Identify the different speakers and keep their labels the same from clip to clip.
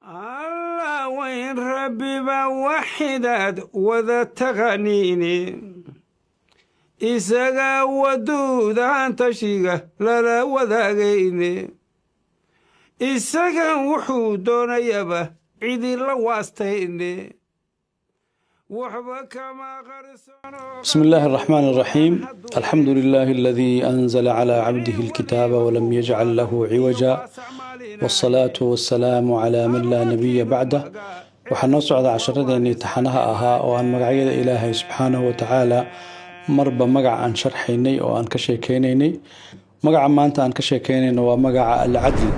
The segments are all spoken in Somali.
Speaker 1: الله وين ربي بوحدات وذا تغنيني إساقا ودود عن تشيقة لا وذاقيني إساقا وحودون يبا عيدي لواستيني
Speaker 2: بسم الله الرحمن الرحيم الحمد لله الذي أنزل على عبده الكتاب ولم يجعل له عوجا والصلاة والسلام على من لا نبي بعده وحنو سعود عشردين تحنها أها وأن مقعيد إلهي سبحانه وتعالى مربى مقع عن شرحيني وأن كشيكينيني مقع ما أنت عن كشيكينيني ومقع العدل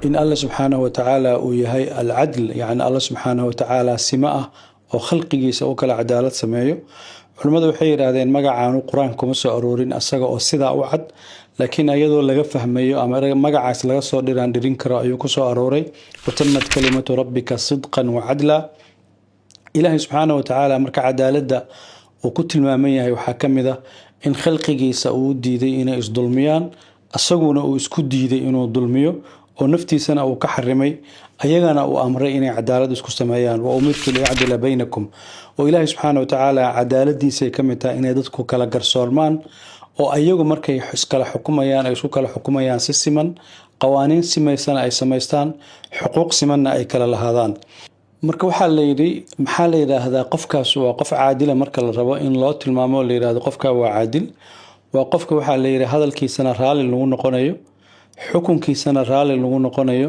Speaker 2: إن الله سبحانه وتعالى ويهي العدل يعني الله سبحانه وتعالى سماءه oo khalqigiisa oo kala cadaalad sameeyo culimadu waxay yiraahdeen magacaanu quraanka kuma soo aroorin asaga oo sida u cad laakiin ayadoo laga fahmayo ama magacaas laga soo dhirin karo ayuu ku soo arooray watammat kalimatu rabbika sidqan wa adla ilaahi subhanahu wa ta'ala marka cadaaladda uu ku tilmaaman yahay waxa kamida in khalqigiisa uu diiday inay isdulmiyaan asaguna uu isku diiday inuu dulmiyo oo naftiisana uu ka xarimay ayagana uu amray inay cadaalad isku sameeyaan wa umirtu li a'dila baynakum oo ilaahi subhanahu wa ta'ala cadaaladiisa kamita inay dadku kala garsoormaan oo ayagu markay iskala xukumayaan ay isku kala xukumayaan si siman qawaaniin simaysan ay sameystaan xuquuq simanna ay kala lahaadaan marka waxa la yiri maxaa la yiraahdaa qofkaas waa qof caadil marka la rabo in loo tilmaamo la yiraahdo qofka waa caadil waa qofka waxa la yiri hadalkiisana raali lagu noqonayo xukunkiisana raali lagu noqonayo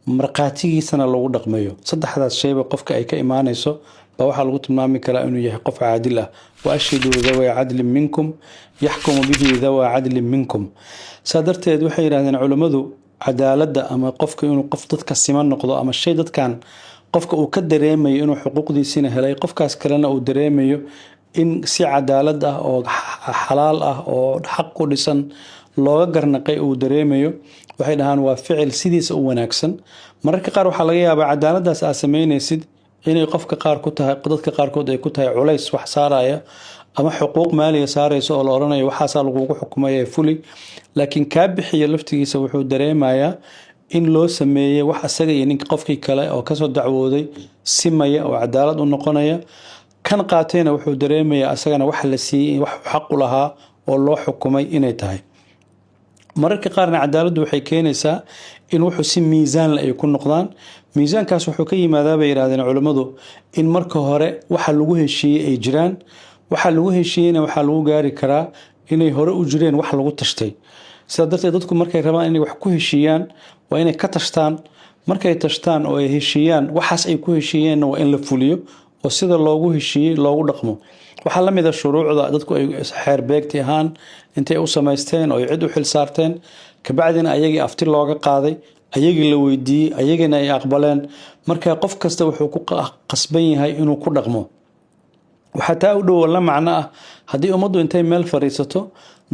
Speaker 2: marqaatigiisana lagu dhaqmayo saddexdaas shayba qofka ay ka iimaanayso ba waxa lagu tilmaami karaa inuu yahay qof caadil ah wa ashidu dawa adl minkum yahkumu bihi dawa adl minkum sadarteed waxay yiraahdeen culimadu cadaaladda ama qofka inuu qof dadka siman noqdo ama shay dadkan qofka uu ka dareemayo inuu xuquuqdiisina helay qofkaas kalena uu dareemayo in si cadaalad ah oo xalaal ah oo xaq ku dhisan looga garnaqay uu dareemayo waxay dhahaan waa ficil sidiisa u wanaagsan mararka qaar waxa laga yaabaa cadaaladaas aad sameynaysid inay qofka qaar ku tahay dadka qaarkood ay ku tahay culays wax saaraya ama xuquuq maaliya saarayso oo la oranayo waxa lagu xukumayaa fuli laakiin ka bixiyo laftigiisa wuxuu dareemayaa in loo sameeyay wax asaga iyo ninka qofkii kale oo ka soo dacwooday simaya oo cadaalad u noqonaya kan qaatayna wuxuu dareemayaa asagana wax la siiyay wax xaq u lahaa oo loo xukumay inay tahay mararka qaarna cadaaladdu waxay keenaysaa in wuxuu si miisaan la ay ku noqdaan miisaankaas wuxuu ka yimaadaa bay yiraahdeen culimadu in marka hore waxa lagu heshiiyay ay jiraan waxa lagu heshiiyayna waxa lagu gaari karaa inay hore u jireen wax lagu tashtay sida darteed dadku markay rabaan inay wax ku heshiiyaan waa inay ka tashtaan markay tashtaan oo ay heshiiyaan waxaas ay ku heshiiyeen waa in la fuliyo oo sida loogu heshiiyay loogu dhaqmo waxa la mid ah shuruucda dadku ay xeer beegti ahaan intay u sameysteen oo ay cid u xil saarteen ka bacdina ayagii afti looga qaaday ayagii la weydiiyay ayagina ay aqbaleen marka qof kasta wuxuu ku qasban yahay inuu ku dhaqmo waxa taa u dhow la macna ah hadii umadu intay meel fariisato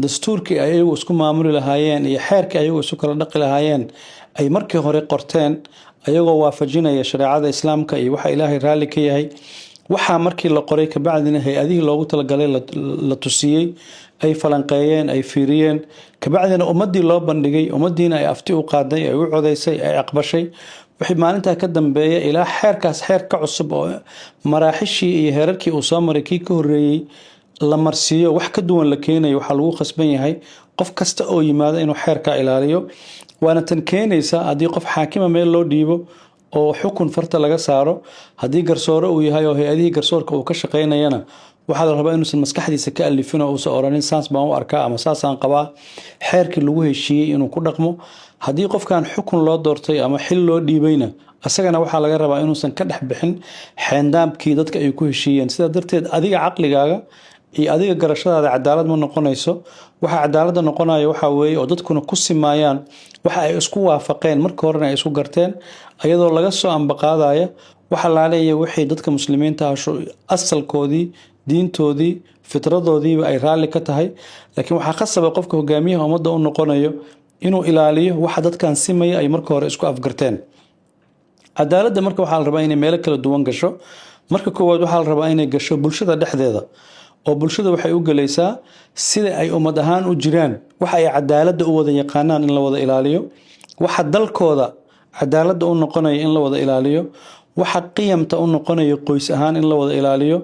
Speaker 2: dastuurkii ayagu isku maamuli lahaayeen iyo xeerkii ayagu isku kala dhaqi lahaayeen ay markii hore qorteen ayagoo waafajinaya shariicada islaamka iyo waxa ilaahay raali ka yahay waxa markii la qoray ka bacdina hay'adihii loogu talagalay la tusiyay ay falanqeeyeen ay fiiriyeen ka bacdina ummadii loo bandhigay ummadiina ay afti u qaaday ay u codeysay ay aqbashay wixii maalinta ka dambeeyay ilaa xeerkaas xeer ka cusub oo maraaxishii iyo heerarkii uu soo maray kii ka horeeyay la marsiyo wax ka duwan la keenayo waxa lagu khasban yahay qof kasta oo yimaado inuu xeerka ilaaliyo waana tan keenaysa hadii qof xaakima meel loo dhiibo oo xukun farta laga saaro hadii garsoore uu yahay oo hay'adihii garsoorka uu ka shaqeynayana waxa la rabaa inuusan maskaxdiisa ka alifin oo soo oranin saas baan u arkaa ama saasaan qabaa xeerkii lagu heshiiyay inuu ku dhaqmo hadii qofkan xukun loo doortay ama xil loo dhiibayna asagana waxa laga rabaa inuusan ka dhex bixin xeendamkii dadka ay ku heshiiyeen sida darteed adiga aqligaaga iyo adiga garashadaada cadaalad ma noqonayso waxa cadaalad noqonayo waxa weeye oo dadkuna ku simaayaan waxa ay isku waafaqeen markii hore ay isku garteen ayadoo laga soo ambaqaadaya waxa la leeyahay wixii dadka muslimiinta ah asalkoodii diintoodii fitradoodii ay raali ka tahay laakiin waxa qasab qofka hogaamiyaha ummadda u noqonayo inuu ilaaliyo waxa dadkan simaya ay markii hore isku afgarteen cadaaladda marka waxa la rabaa inay meel kala duwan gasho marka koowaad waxa la rabaa inay gasho bulshada dhexdeeda oo bulshada waxay u galaysaa sida ay ummad ahaan u jiraan waxa ay cadaaladda u wada yaqaanaan in la wada ilaaliyo waxa dalkooda cadaaladda u noqonaya in la wada ilaaliyo, waxa qiyamta u noqonaya qoys ahaan in la wada ilaaliyo,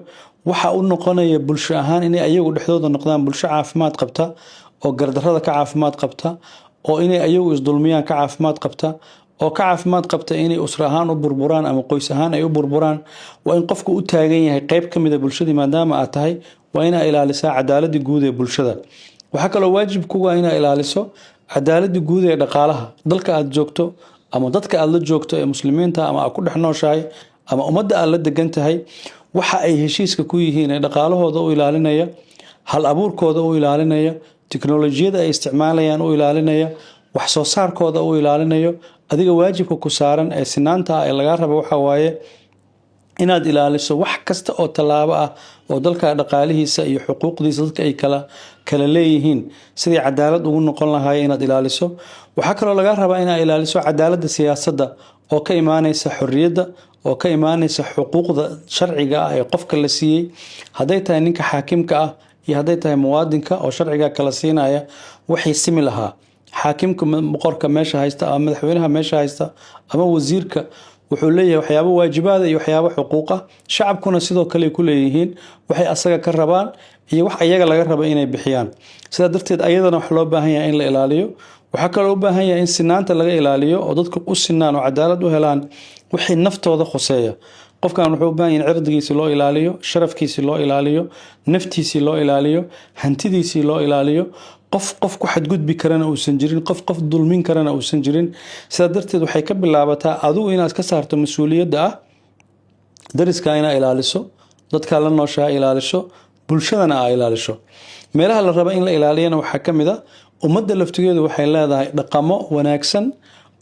Speaker 2: waxa u noqonaya bulsho ahaan inay ayagu dhexdooda noqdaan bulsho caafimaad qabta oo gardarrada ka caafimaad qabta, oo inay ayagu isdulmiyaan ka caafimaad qabta, oo ka caafimaad qabta inay usra ahaan u burburaan ama qoys ahaan ay u burburaan. waa in qofku u taagan yahay qayb ka mid a bulshadii maadaama aad tahay, waa inaa ilaalisaa cadaaladii guud ee bulshada. waxaa kaloo waajib kuga inaa ilaaliso cadaaladii guud ee dhaqaalaha dalka aad joogto ama dadka aad la joogto ee muslimiinta ama aad ku dhex nooshahay ama ummadda aad la degan tahay, waxa ay heshiiska ku yihiin ee dhaqaalahooda u ilaalinaya, hal abuurkooda u ilaalinaya, tiknolojiyada ay isticmaalayaan u ilaalinaya, wax soo saarkooda u ilaalinayo. adiga waajibka ku saaran ee sinaanta ah ee laga rabo waxa waaye inaad ilaaliso wax kasta oo tallaabo ah oo dalka dhaqaalihiisa iyo xuquuqdiisa dadka ay kala leeyihiin sidii cadaalad ugu noqon lahaayeen inaad ilaaliso. waxaa kaloo laga rabaa inaad ilaaliso cadaaladda siyaasadda oo ka imaanaysa xorriyadda, oo ka imaanaysa xuquuqda sharciga ah ee qofka la siiyey, hadday tahay ninka xaakimka ah iyo hadday tahay muwaadinka oo sharciga kala siinaya waxay simi lahaa. xaakimka boqorka meesha haysta ama madaxweynaha meesha haysta ama wasiirka wuxuu leeyahay waxyaabo waajibaada iyo waxyaabo xuquuq ah, shacabkuna sidoo kale ku leeyihiin waxay asaga ka rabaan iyo wax ayaga laga rabo inay bixiyaan. sidaa darteed ayadana wax loo baahan yahay in la ilaaliyo. waxaa kaloo u baahan yahay in sinaanta laga ilaaliyo oo dadku u sinaan oo cadaalad u helaan wixii naftooda khuseeya. qofkan wuxuu u baahan yahay in cirdigiisii loo ilaaliyo, sharafkiisii loo ilaaliyo, naftiisii loo ilaaliyo, hantidiisii loo ilaaliyo, qof ku xadgudbi karana uusan jirin, qof dulmin karana uusan jirin. sidaa darteed waxay ka bilaabataa adigu inaad ka saarto mas-uuliyadda ah dariska inaa ilaaliso, dadka la nooshaha ilaaliso, bulshadana aa ilaaliso. meelaha la raba in la ilaaliyana waxaa ka mid a ummadda laftigeedu waxay leedahay dhaqamo wanaagsan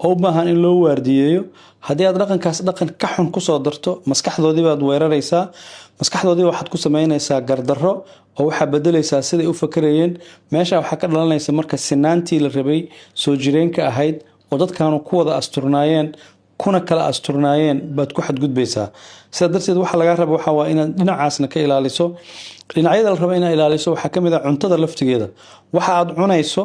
Speaker 2: oo u baahan in loo waardiyeeyo. haddii aad dhaqankaas dhaqan ka xun kusoo darto, maskaxdoodii baad weeraraysaa, maskaxdoodii waxaad ku samaynaysaa gardarro oo waxaa bedelaysaa siday u fakarayeen. meesha waxaa ka dhalanaysa marka sinaantii la rabay soo jireenka ahayd oo dadkaanu ku wada asturnaayeen kuna kala asturnaayeen baad ku xadgudbaysaa. sidaa darteed waxa laga raba waxa waa inaad dhinacaasna ka ilaaliso. dhinacyada la raba inaad ilaaliso waxaa ka mid ah cuntada laftigeeda. waxa aad cunayso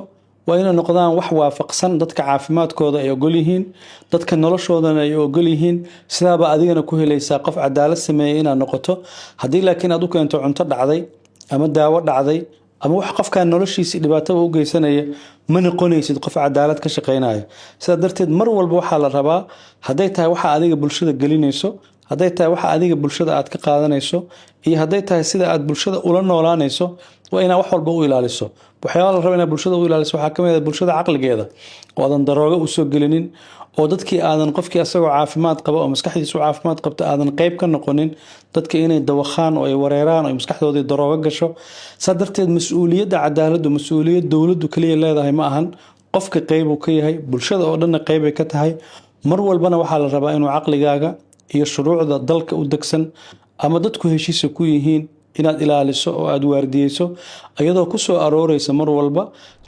Speaker 2: waa inay noqdaan wax waafaqsan dadka caafimaadkooda ay ogol yihiin, dadka noloshoodana ay ogol yihiin. sidaaba adigana ku helaysaa qof cadaalad sameeyay inaad noqoto. haddii laakiin aad u keento cunto dhacday ama daawo dhacday ama wax qofkan noloshiisii dhibaatada u geysanaya, ma noqonaysid qof cadaalad ka shaqeynaya. sidaa darteed mar walba waxaa la rabaa hadday tahay waxa adiga bulshada gelinayso, hadday tahay waxa adiga bulshada aad ka qaadanayso, iyo hadday tahay sida aad bulshada ula noolaanayso, waa inaad wax walba u ilaaliso. waxyaaba la raba inaad bulshada u ilaaliso waxaa ka mid ah bulshada caqligeeda oo aadan daroogo usoo gelinin, oo dadkii aadan qofkii asagoo caafimaad qaba oo maskaxdiisu caafimaad qabta aadan qayb ka noqonin dadka inay dawakhaan oo ay wareeraan oo maskaxdoodii daroogo gasho. saa darteed mas-uuliyadda cadaaladdu mas-uuliyad dowladdu kaliya leedahay ma ahan, qofka qayb uu ka yahay, bulshada oo dhanna qaybay ka tahay. mar walbana waxaa la rabaa inuu caqligaaga iyo shuruucda dalka u degsan ama dadku heshiisa ku yihiin inaad ilaaliso oo aad waardiyeyso, iyadoo ku soo arooraysa mar walba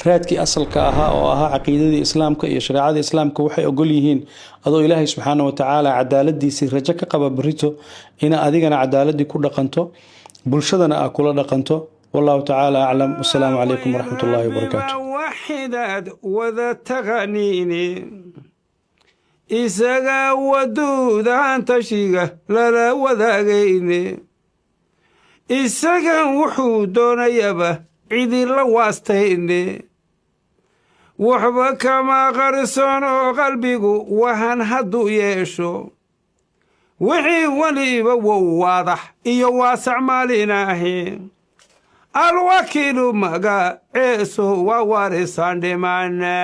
Speaker 2: raadkii asalka ahaa oo ahaa caqiidadii islaamka iyo shareecada islaamka waxay ogol yihiin, adoo ilaahay subxaana watacaala cadaaladiisii rajo ka qaba barito ina adigana cadaaladii ku dhaqanto, bulshadana aa kula dhaqanto. والله تعالى أعلم، والسلام عليكم ورحمة الله وبركاته.
Speaker 1: وحداد وذا تغنيني إساقا ودودا تشيغا للا وذاقيني إساقا وحودون يبا عيدي لواستيني وحبا كما غرسونو قلبيقو وهان هدو يشو وحي وليبا وواضح إيو واسع ماليناهي الوكيل مغا عيسو ووارسان دمانا